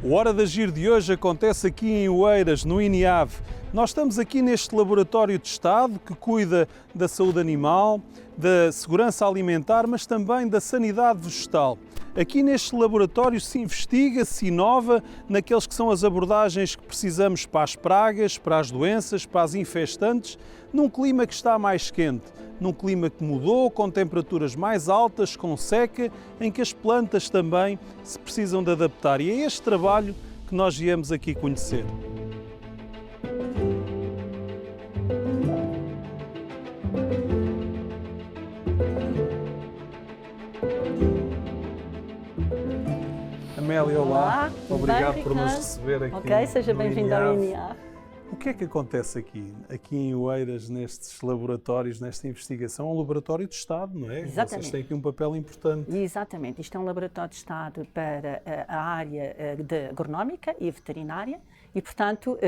O Hora de Agir de hoje acontece aqui em Oeiras, no INIAV. Nós estamos aqui neste laboratório de Estado que cuida da saúde animal, da segurança alimentar, mas também da sanidade vegetal. Aqui neste laboratório se investiga, se inova naqueles que são as abordagens que precisamos para as pragas, para as doenças, para as infestantes, num clima que está mais quente, num clima que mudou, com temperaturas mais altas, com seca, em que as plantas também se precisam de adaptar. E é este trabalho que nós viemos aqui conhecer. Amélia, olá. Obrigado bem, por nos Ricardo. receber aqui. Ok, seja no bem-vindo ao INIAV. INIAV. O que é que acontece aqui em Oeiras, nestes laboratórios, nesta investigação? É um laboratório de Estado, não é? Exatamente. Vocês têm aqui um papel importante. Exatamente, isto é um laboratório de Estado para a área de agronómica e veterinária e, portanto,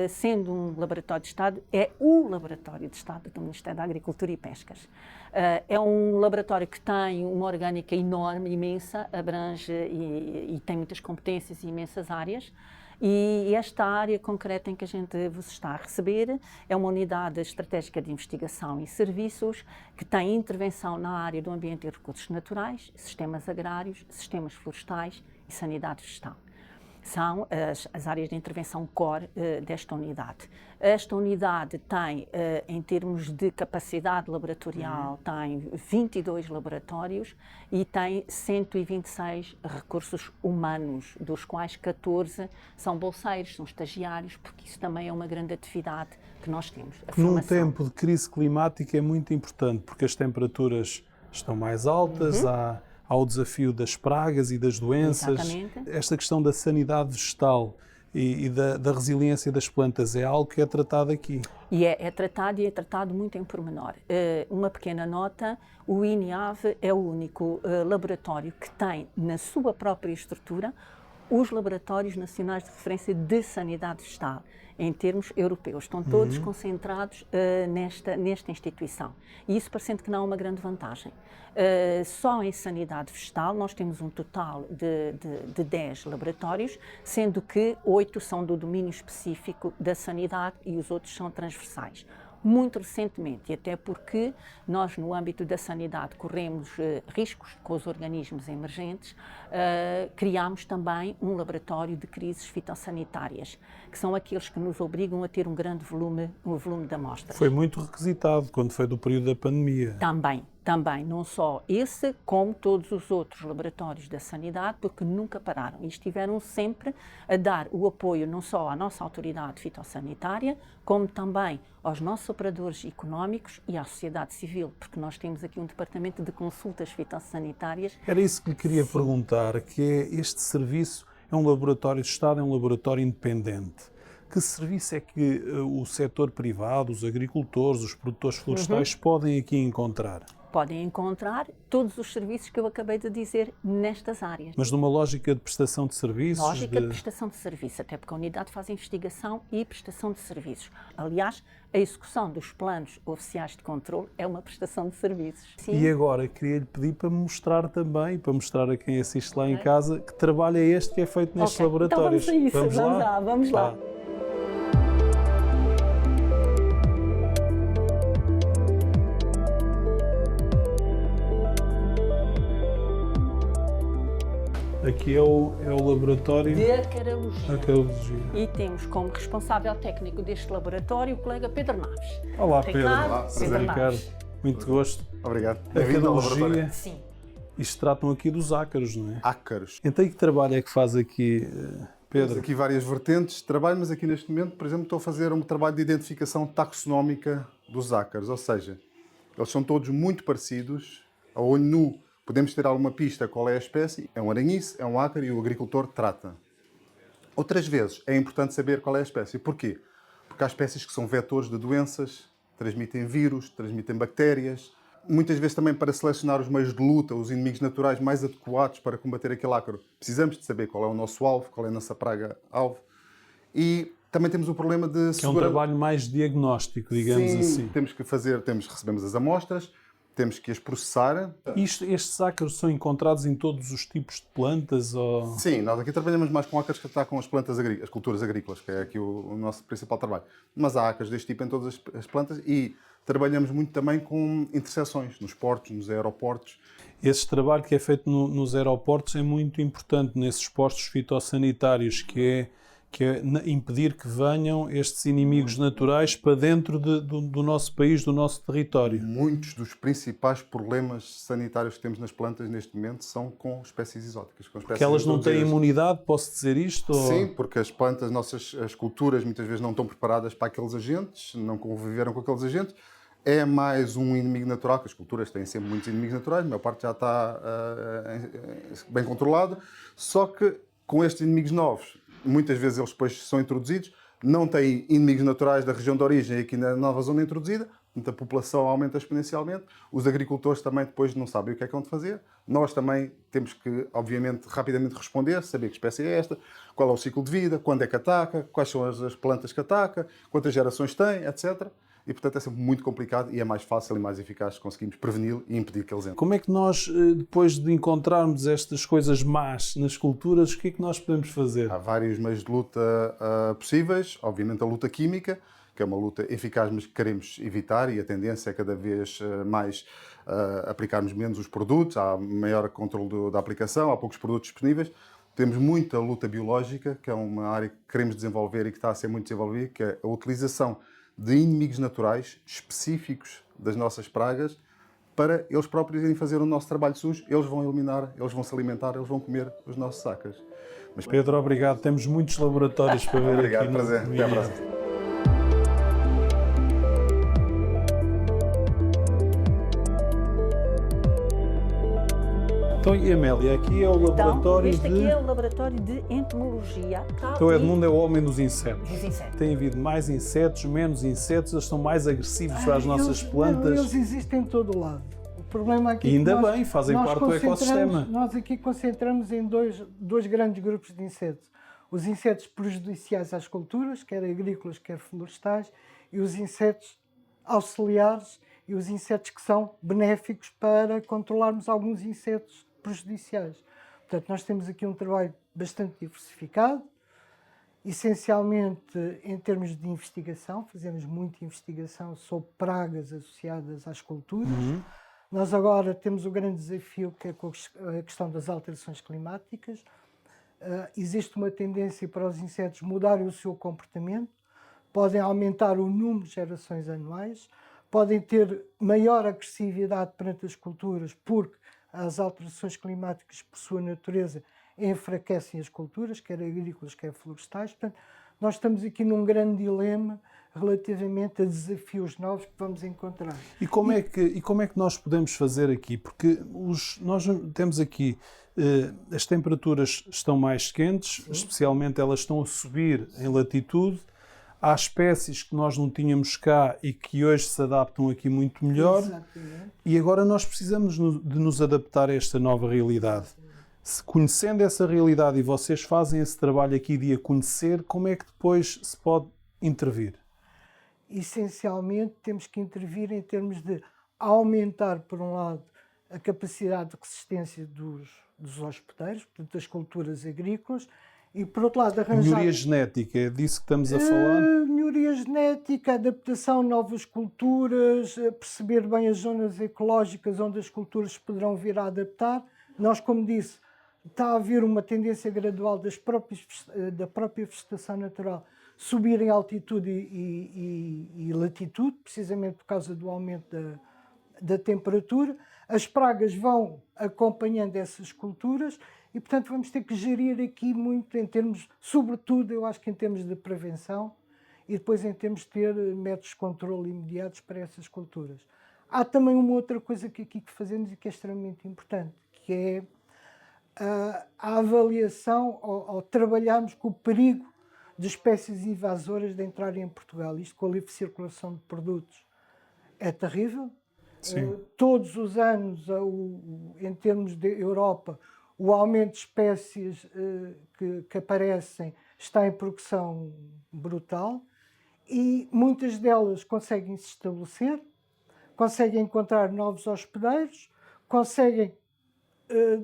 sendo um laboratório de Estado, é o laboratório de Estado do Ministério da Agricultura e Pescas. É um laboratório que tem uma orgânica enorme, imensa, abrange e tem muitas competências e imensas áreas. E esta área concreta em que a gente vos está a receber é uma unidade estratégica de investigação e serviços que tem intervenção na área do ambiente e recursos naturais, sistemas agrários, sistemas florestais e sanidade vegetal. São as áreas de intervenção core desta unidade. Esta unidade tem, em termos de capacidade laboratorial, tem 22 laboratórios e tem 126 recursos humanos, dos quais 14 são bolseiros, são estagiários, porque isso também é uma grande atividade que nós temos. Num tempo de crise climática é muito importante, porque as temperaturas estão mais altas, há o desafio das pragas e das doenças. Exatamente. Esta questão da sanidade vegetal e da resiliência das plantas é algo que é tratado aqui. E é tratado muito em pormenor. Uma pequena nota, o INIAV é o único laboratório que tem na sua própria estrutura os laboratórios nacionais de referência de sanidade vegetal, em termos europeus. Estão todos concentrados nesta instituição. E isso parecendo que não é uma grande vantagem. Só em sanidade vegetal nós temos um total de 10 laboratórios, sendo que 8 são do domínio específico da sanidade e os outros são transversais. Muito recentemente, e até porque nós no âmbito da sanidade corremos riscos com os organismos emergentes, criámos também um laboratório de crises fitossanitárias, que são aqueles que nos obrigam a ter um grande volume de amostras. Foi muito requisitado quando foi do período da pandemia. Também, não só esse, como todos os outros laboratórios da sanidade, porque nunca pararam e estiveram sempre a dar o apoio não só à nossa autoridade fitossanitária, como também aos nossos operadores económicos e à sociedade civil, porque nós temos aqui um departamento de consultas fitossanitárias. Era isso que lhe queria perguntar, que é este serviço é um laboratório de Estado, é um laboratório independente. Que serviço é que o setor privado, os agricultores, os produtores florestais podem aqui encontrar? Podem encontrar todos os serviços que eu acabei de dizer nestas áreas. Mas numa lógica de prestação de serviços? Lógica de prestação de serviço, até porque a unidade faz investigação e prestação de serviços. Aliás, a execução dos planos oficiais de controle é uma prestação de serviços. Sim. E agora, queria-lhe pedir para mostrar também, para mostrar a quem assiste lá em casa, que trabalho é este que é feito nestes laboratórios. Então vamos a isso, vamos lá. Aqui é o laboratório de acarologia. Acarologia. E temos como responsável técnico deste laboratório o colega Pedro Naves. Olá, Pedro. Olá, Pedro Ricardo. Muito gosto. Obrigado. Bem-vindo ao laboratório. Sim. Isto tratam aqui dos ácaros, não é? Ácaros. Então, e que trabalho é que faz aqui, Pedro? Temos aqui várias vertentes de trabalho, mas aqui neste momento, por exemplo, estou a fazer um trabalho de identificação taxonómica dos ácaros, ou seja, eles são todos muito parecidos, a olho nu podemos ter alguma pista qual é a espécie, é um aranhice, é um ácaro e o agricultor trata. Outras vezes é importante saber qual é a espécie. Porquê? Porque há espécies que são vetores de doenças, transmitem vírus, transmitem bactérias. Muitas vezes também para selecionar os meios de luta, os inimigos naturais mais adequados para combater aquele ácaro, precisamos de saber qual é o nosso alvo, qual é a nossa praga-alvo. E também temos o problema de que é um trabalho mais diagnóstico, digamos assim. Temos que fazer, recebemos as amostras, temos que as processar. Estes ácaros são encontrados em todos os tipos de plantas? Ou... Sim, nós aqui trabalhamos mais com ácaros que atacam as plantas as culturas agrícolas, que é aqui o nosso principal trabalho. Mas há ácaros deste tipo em todas as plantas e trabalhamos muito também com interseções nos portos, nos aeroportos. Esse trabalho que é feito nos aeroportos é muito importante nesses postos fitossanitários, que é impedir que venham estes inimigos naturais para dentro do nosso país, do nosso território. Muitos dos principais problemas sanitários que temos nas plantas neste momento são com espécies exóticas. Com espécies Porque elas não têm introduzidas. imunidade, posso dizer isto? Sim, porque as plantas, as culturas, muitas vezes não estão preparadas para aqueles agentes, não conviveram com aqueles agentes. É mais um inimigo natural, que as culturas têm sempre muitos inimigos naturais, a maior parte já está bem controlado, só que com estes inimigos novos, muitas vezes eles depois são introduzidos, não têm inimigos naturais da região de origem aqui na nova zona introduzida, portanto a população aumenta exponencialmente, os agricultores também depois não sabem o que é que vão fazer, nós também temos que, obviamente, rapidamente responder, saber que espécie é esta, qual é o ciclo de vida, quando é que ataca, quais são as plantas que ataca, quantas gerações tem, etc. E, portanto, é sempre muito complicado e é mais fácil e mais eficaz conseguirmos prevenir e impedir que eles entrem. Como é que nós, depois de encontrarmos estas coisas más nas culturas, o que é que nós podemos fazer? Há vários meios de luta possíveis. Obviamente, a luta química, que é uma luta eficaz, mas que queremos evitar, e a tendência é cada vez mais aplicarmos menos os produtos, há maior controle da aplicação, há poucos produtos disponíveis. Temos muita luta biológica, que é uma área que queremos desenvolver e que está a ser muito desenvolvida, que é a utilização de inimigos naturais específicos das nossas pragas para eles próprios irem fazer o nosso trabalho sujo. Eles vão eliminar, eles vão se alimentar, eles vão comer os nossos ácaros. Mas Pedro, obrigado. Temos muitos laboratórios para ver Obrigado, aqui. prazer. Até à próxima. Então, e Amélia, aqui é o laboratório este aqui de... é o laboratório de entomologia. Então, Edmundo é o homem dos insetos. Dos insetos. Tem havido mais insetos, menos insetos, eles são mais agressivos para as nossas plantas. Eles existem em todo o lado. O problema aqui E ainda é que bem, fazem parte do ecossistema. Nós aqui concentramos em dois grandes grupos de insetos. Os insetos prejudiciais às culturas, quer agrícolas, quer florestais, e os insetos auxiliares e os insetos que são benéficos para controlarmos alguns insetos prejudiciais. Portanto, nós temos aqui um trabalho bastante diversificado, essencialmente em termos de investigação, fazemos muita investigação sobre pragas associadas às culturas. Nós agora temos o grande desafio que é com a questão das alterações climáticas. Existe uma tendência para os insetos mudarem o seu comportamento, podem aumentar o número de gerações anuais, podem ter maior agressividade perante as culturas, porque as alterações climáticas, por sua natureza, enfraquecem as culturas, quer agrícolas, quer florestais. Portanto, nós estamos aqui num grande dilema relativamente a desafios novos que vamos encontrar. E como é que nós podemos fazer aqui? Porque nós temos aqui, as temperaturas estão mais quentes, especialmente elas estão a subir em latitude. Há espécies que nós não tínhamos cá e que hoje se adaptam aqui muito melhor. Exatamente. E agora nós precisamos de nos adaptar a esta nova realidade. Se conhecendo essa realidade e vocês fazem esse trabalho aqui de a conhecer, como é que depois se pode intervir? Essencialmente temos que intervir em termos de aumentar, por um lado, a capacidade de resistência dos hospedeiros, portanto das culturas agrícolas, e por outro lado arranjar... Melhoria genética, é disso que estamos a falar? Melhoria genética, adaptação a novas culturas, perceber bem as zonas ecológicas onde as culturas poderão vir a adaptar. Nós, como disse, está a haver uma tendência gradual da própria vegetação natural subir em altitude e latitude, precisamente por causa do aumento da temperatura. As pragas vão acompanhando essas culturas e, portanto, vamos ter que gerir aqui muito em termos, sobretudo, eu acho que em termos de prevenção e depois em termos de ter métodos de controle imediatos para essas culturas. Há também uma outra coisa que aqui que fazemos e que é extremamente importante, que é a avaliação ou trabalharmos com o perigo de espécies invasoras de entrarem em Portugal. Isto com a livre circulação de produtos é terrível. Todos os anos, em termos de Europa, o aumento de espécies que aparecem está em progressão brutal e muitas delas conseguem se estabelecer, conseguem encontrar novos hospedeiros, conseguem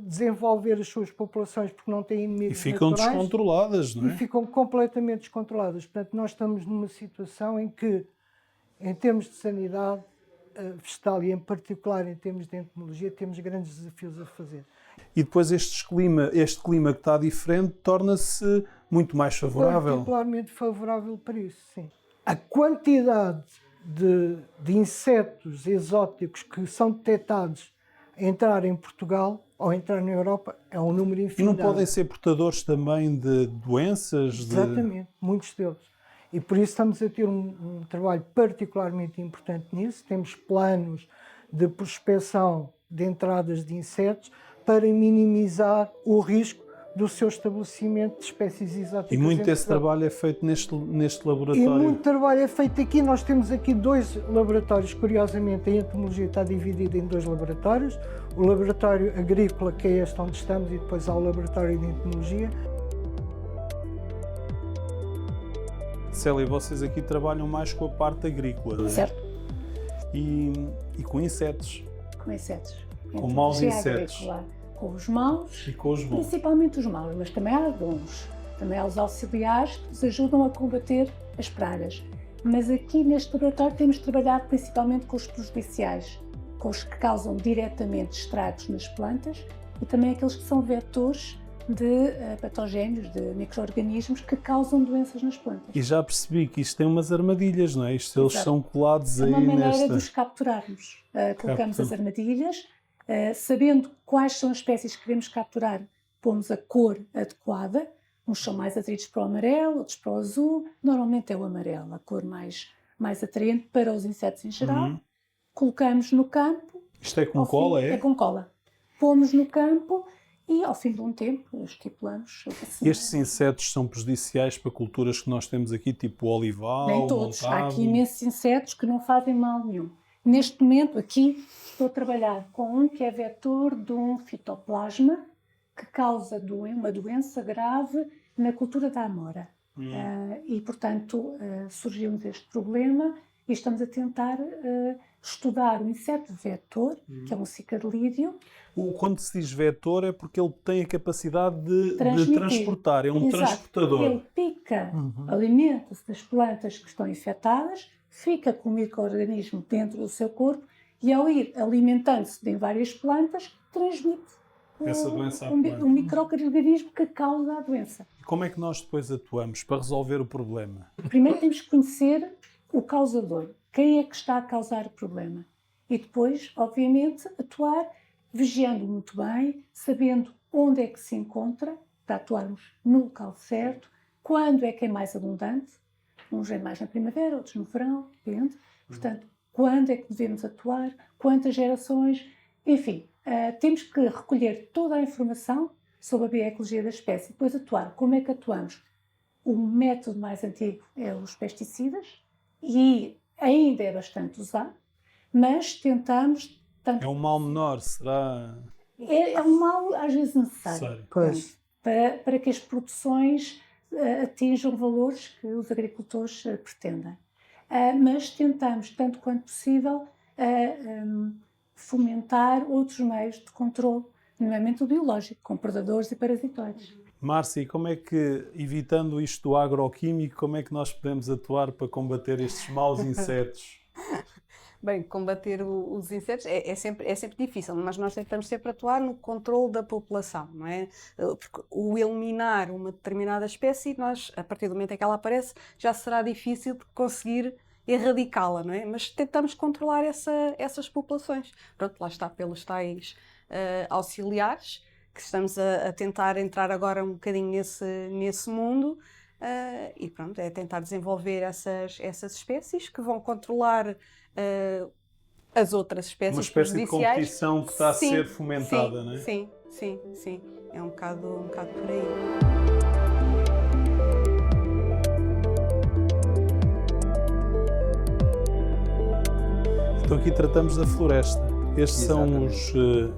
desenvolver as suas populações porque não têm inimigos E ficam naturais, descontroladas, não e é? ficam completamente descontroladas. Portanto, nós estamos numa situação em que, em termos de sanidade vegetal e em particular em termos de entomologia, temos grandes desafios a fazer. E depois este clima que está diferente torna-se muito mais favorável. Particularmente favorável para isso, sim. A quantidade de insetos exóticos que são detectados a entrar em Portugal ou a entrar na Europa é um número E infindável. não podem ser portadores também de doenças? Exatamente, muitos deles. E por isso estamos a ter um trabalho particularmente importante nisso. Temos planos de prospecção de entradas de insetos para minimizar o risco do seu estabelecimento de espécies exóticas. E muito em desse Portugal. trabalho é feito neste E laboratório. muito trabalho é feito aqui. Nós temos aqui 2 laboratórios. Curiosamente, a entomologia está dividida em 2 laboratórios. O laboratório agrícola, que é este onde estamos, e depois há o laboratório de entomologia. Célia, vocês aqui trabalham mais com a parte agrícola, não é? Certo, E com insetos. com insetos. Com maus Entomologia insetos. agrícola, com os maus, E com os bons. principalmente os maus, mas também há bons. Também há os auxiliares que nos ajudam a combater as pragas. Mas aqui neste laboratório temos trabalhado principalmente com os prejudiciais, com os que causam diretamente estragos nas plantas e também aqueles que são vetores de patogénios, de micro-organismos que causam doenças nas plantas. E já percebi que isto tem umas armadilhas, não é? Isto eles Exato. são colados É aí uma maneira nesta... de os capturarmos. Colocamos Captam. as armadilhas, sabendo quais são as espécies que queremos capturar, pomos a cor adequada. Uns são mais atraídos para o amarelo, outros para o azul. Normalmente é o amarelo, a cor mais atraente para os insetos em geral. Uhum. Colocamos no campo. Isto é com Ao cola, fim, é? É com cola. Pomos no campo e, ao fim de um tempo, estipulamos. Estes insetos são prejudiciais para culturas que nós temos aqui, tipo o olival, Nem todos. Há montavo? aqui imensos insetos que não fazem mal nenhum. Neste momento, aqui, estou a trabalhar com um que é vetor de um fitoplasma que causa uma doença grave na cultura da amora. E, portanto, surgiu-nos este problema e estamos a tentar estudar o inseto vetor, que é um cicarídeo. Quando se diz vetor é porque ele tem a capacidade de Transmitir. transportar, é um Exato. transportador. Ele pica, alimenta-se das plantas que estão infectadas, fica com o micro-organismo dentro do seu corpo e, ao ir alimentando-se de várias plantas, transmite Essa doença à um planta. micro-organismo que causa a doença. E como é que nós depois atuamos para resolver o problema? Primeiro temos que conhecer o causador, quem é que está a causar o problema. E depois, obviamente, atuar vigiando muito bem, sabendo onde é que se encontra, para atuarmos no local certo, quando é que é mais abundante, uns é mais na primavera, outros no verão, depende. Portanto, quando é que devemos atuar, quantas gerações, enfim, temos que recolher toda a informação sobre a bioecologia da espécie, depois atuar. Como é que atuamos? O método mais antigo é os pesticidas e ainda é bastante usado, mas tentamos... É um mal menor, será? É um mal às vezes necessário. Sério? Pois. Para que as produções atinjam valores que os agricultores pretendem. Mas tentamos, tanto quanto possível, fomentar outros meios de controle, nomeadamente o biológico, com predadores e parasitoides. Márcia, e como é que, evitando isto do agroquímico, como é que nós podemos atuar para combater estes maus insetos? Bem, combater os insetos é sempre difícil, mas nós tentamos sempre atuar no controle da população, não é? Porque o eliminar uma determinada espécie, nós, a partir do momento em que ela aparece, já será difícil de conseguir erradicá-la, não é? Mas tentamos controlar essas populações. Pronto, lá está, pelos tais auxiliares, que estamos a tentar entrar agora um bocadinho nesse mundo, e pronto, é tentar desenvolver essas espécies que vão controlar as outras espécies. Uma espécie de prejudiciais. competição que está a Sim, ser fomentada, sim, não é? Sim. É um bocado por aí. Então aqui tratamos da floresta. Estes Exatamente.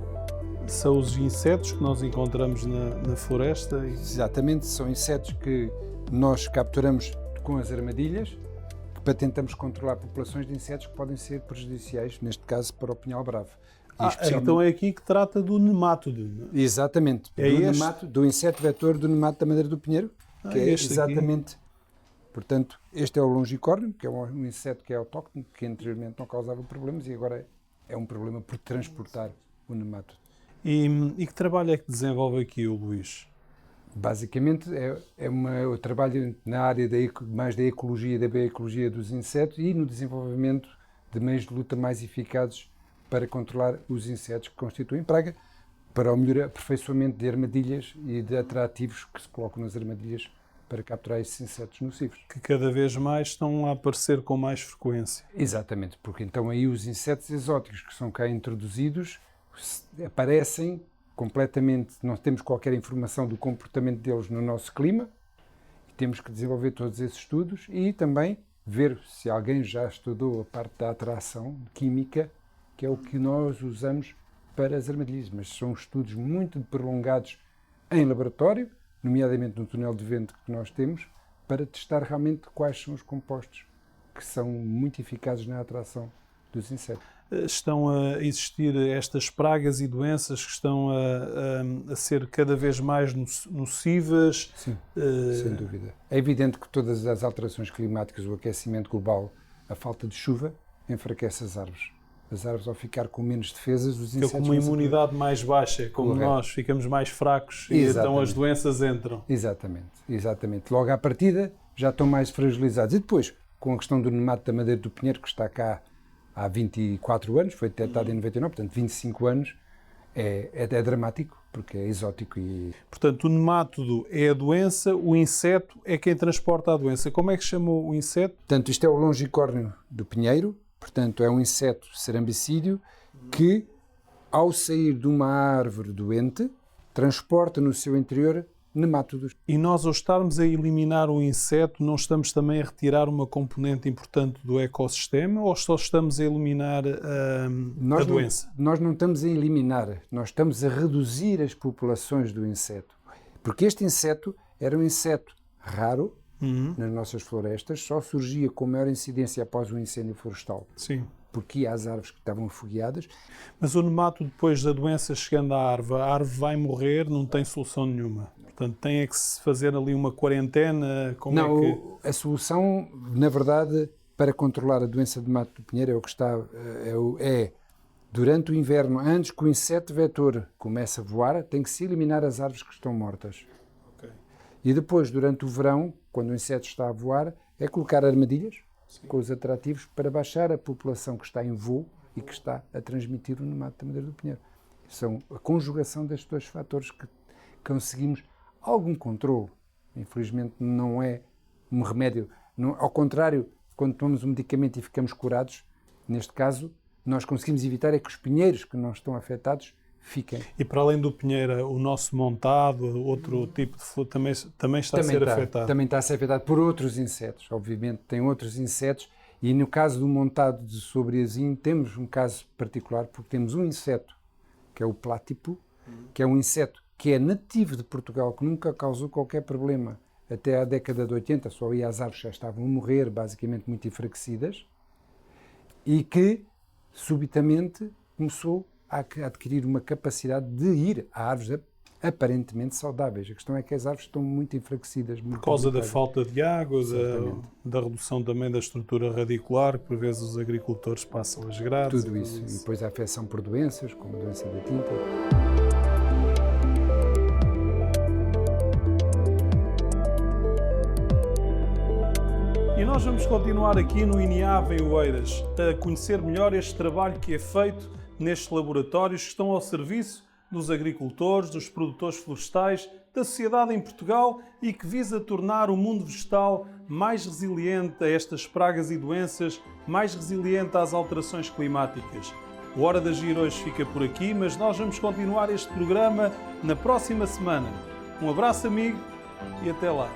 são os insetos que nós encontramos na floresta. Exatamente, são insetos que nós capturamos com as armadilhas, que tentamos controlar populações de insetos que podem ser prejudiciais, neste caso para o pinhal-bravo. Então é aqui que trata do nemátodo. Exatamente, do inseto vetor do nemátodo da madeira do pinheiro, que é exatamente... Aqui. Portanto, este é o longicórnio, que é um inseto que é autóctone, que anteriormente não causava problemas e agora é um problema por transportar o nemátodo. E que trabalho é que desenvolve aqui o Luís? Basicamente, eu trabalho na área mais da ecologia, da bioecologia dos insetos e no desenvolvimento de meios de luta mais eficazes para controlar os insetos que constituem praga, para o melhor aperfeiçoamento de armadilhas e de atrativos que se colocam nas armadilhas para capturar esses insetos nocivos. Que cada vez mais estão a aparecer com mais frequência. Exatamente, porque então aí os insetos exóticos que são cá introduzidos aparecem completamente, não temos qualquer informação do comportamento deles no nosso clima, e temos que desenvolver todos esses estudos e também ver se alguém já estudou a parte da atração química, que é o que nós usamos para as armadilhas, mas são estudos muito prolongados em laboratório, nomeadamente no túnel de vento que nós temos, para testar realmente quais são os compostos que são muito eficazes na atração dos insetos. Estão a existir estas pragas e doenças que estão a ser cada vez mais nocivas? Sim, sem dúvida. É evidente que todas as alterações climáticas, o aquecimento global, a falta de chuva, enfraquece as árvores. As árvores, ao ficar com menos defesas, os insetos... Com uma imunidade mais baixa, como nós ficamos mais fracos e então as doenças entram. Exatamente. Logo à partida já estão mais fragilizados. E depois, com a questão do nemátodo da madeira do pinheiro, que está cá há 24 anos, foi detectado em 99, portanto 25 anos, é dramático, porque é exótico. Portanto, o nemátodo é a doença, o inseto é quem transporta a doença. Como é que se chama o inseto? Portanto, isto é o longicórnio do pinheiro, portanto é um inseto cerambicídio que, ao sair de uma árvore doente, transporta no seu interior nemátodos. E nós, ao estarmos a eliminar o inseto, não estamos também a retirar uma componente importante do ecossistema ou só estamos a eliminar a doença? Nós não estamos a eliminar, nós estamos a reduzir as populações do inseto. Porque este inseto era um inseto raro nas nossas florestas, só surgia com maior incidência após o incêndio florestal. Sim. Porque ia às árvores que estavam afogueadas. Mas o nemátodo, depois da doença chegando à árvore, a árvore vai morrer, não tem solução nenhuma. Portanto, tem que se fazer ali uma quarentena? A solução, na verdade, para controlar a doença de nemátodo do pinheiro é o que está... durante o inverno, antes que o inseto vetor comece a voar, tem que se eliminar as árvores que estão mortas. Okay. E depois, durante o verão, quando o inseto está a voar, é colocar armadilhas com os atrativos para baixar a população que está em voo e que está a transmitir o nemátodo da madeira do pinheiro. São a conjugação destes dois fatores que conseguimos algum controle. Infelizmente não é um remédio. Ao contrário, quando tomamos um medicamento e ficamos curados, neste caso, nós conseguimos evitar é que os pinheiros que não estão afetados fiquem. E para além do pinheiro, o nosso montado, outro tipo de flor, também está a ser afetado? Também está a ser afetado por outros insetos. Obviamente tem outros insetos e no caso do montado de sobriazinho temos um caso particular porque temos um inseto, que é o plátipo, que é um inseto que é nativo de Portugal, que nunca causou qualquer problema até à década de 80, só aí as árvores já estavam a morrer, basicamente muito enfraquecidas, e que subitamente começou a adquirir uma capacidade de ir a árvores aparentemente saudáveis. A questão é que as árvores estão muito enfraquecidas. Por causa da falta de água, da redução também da estrutura radicular, que por vezes os agricultores passam as grades. Tudo isso. E depois a afecção por doenças, como a doença da tinta. E nós vamos continuar aqui no INEAV em Oeiras a conhecer melhor este trabalho que é feito nestes laboratórios que estão ao serviço dos agricultores, dos produtores florestais, da sociedade em Portugal e que visa tornar o mundo vegetal mais resiliente a estas pragas e doenças, mais resiliente às alterações climáticas. O Hora de Agir hoje fica por aqui, mas nós vamos continuar este programa na próxima semana. Um abraço, amigo, e até lá.